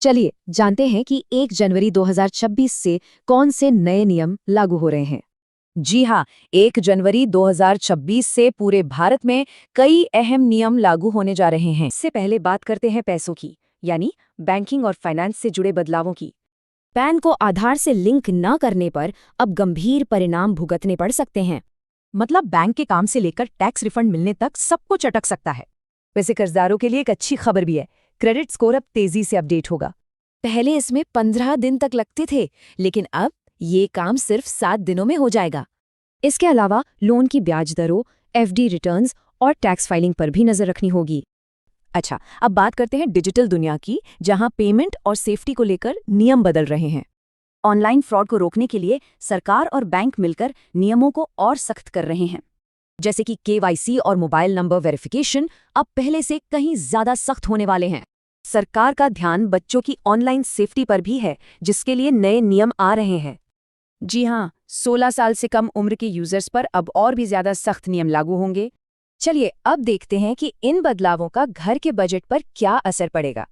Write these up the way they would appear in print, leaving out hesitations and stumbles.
चलिए जानते हैं कि 1 जनवरी 2026 से कौन से नए नियम लागू हो रहे हैं। जी हाँ, 1 जनवरी 2026 से पूरे भारत में कई अहम नियम लागू होने जा रहे हैं। इससे पहले बात करते हैं पैसों की, यानी बैंकिंग और फाइनेंस से जुड़े बदलावों की। पैन को आधार से लिंक न करने पर अब गंभीर परिणाम भुगतने पड़ सकते हैं। मतलब बैंक के काम से लेकर टैक्स रिफंड मिलने तक सब कुछ अटक सकता है। वैसे कर्जदारों के लिए एक अच्छी खबर भी है, क्रेडिट स्कोर अब तेजी से अपडेट होगा। पहले इसमें 15 दिन तक लगते थे, लेकिन अब ये काम सिर्फ 7 दिनों में हो जाएगा। इसके अलावा लोन की ब्याज दरों, एफडी रिटर्न्स और टैक्स फाइलिंग पर भी नजर रखनी होगी। अच्छा, अब बात करते हैं डिजिटल दुनिया की, जहां पेमेंट और सेफ्टी को लेकर नियम बदल रहे हैं। ऑनलाइन फ्रॉड को रोकने के लिए सरकार और बैंक मिलकर नियमों को और सख्त कर रहे हैं। जैसे कि केवाईसी और मोबाइल नंबर वेरिफिकेशन अब पहले से कहीं ज्यादा सख्त होने वाले हैं। सरकार का ध्यान बच्चों की ऑनलाइन सेफ्टी पर भी है, जिसके लिए नए नियम आ रहे हैं। जी हाँ, 16 साल से कम उम्र के यूजर्स पर अब और भी ज्यादा सख्त नियम लागू होंगे। चलिए अब देखते हैं कि इन बदलावों का घर के बजट पर क्या असर पड़ेगा।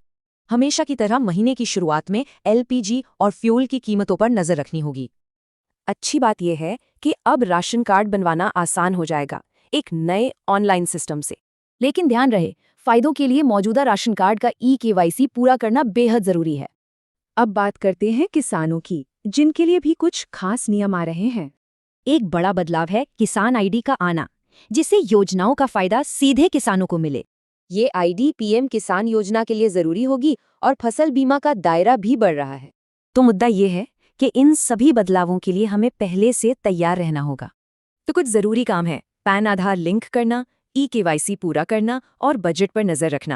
हमेशा की तरह महीने की शुरुआत में एलपीजी और फ्यूल की कीमतों पर नजर रखनी होगी। अच्छी बात यह है कि अब राशन कार्ड बनवाना आसान हो जाएगा, एक नए ऑनलाइन सिस्टम से। लेकिन ध्यान रहे, फायदों के लिए मौजूदा राशन कार्ड का केवाईसी पूरा करना बेहद जरूरी है। अब बात करते हैं किसानों की, जिनके लिए भी कुछ खास नियम आ रहे हैं। एक बड़ा बदलाव है किसान आईडी का आना, जिससे योजनाओं का फायदा सीधे किसानों को मिले। ये आईडी पीएम किसान योजना के लिए जरूरी होगी और फसल बीमा का दायरा भी बढ़ रहा है। तो मुद्दा ये है कि इन सभी बदलावों के लिए हमें पहले से तैयार रहना होगा। तो कुछ जरूरी काम है: पैन आधार लिंक करना, केवाईसी पूरा करना और बजट पर नजर रखना।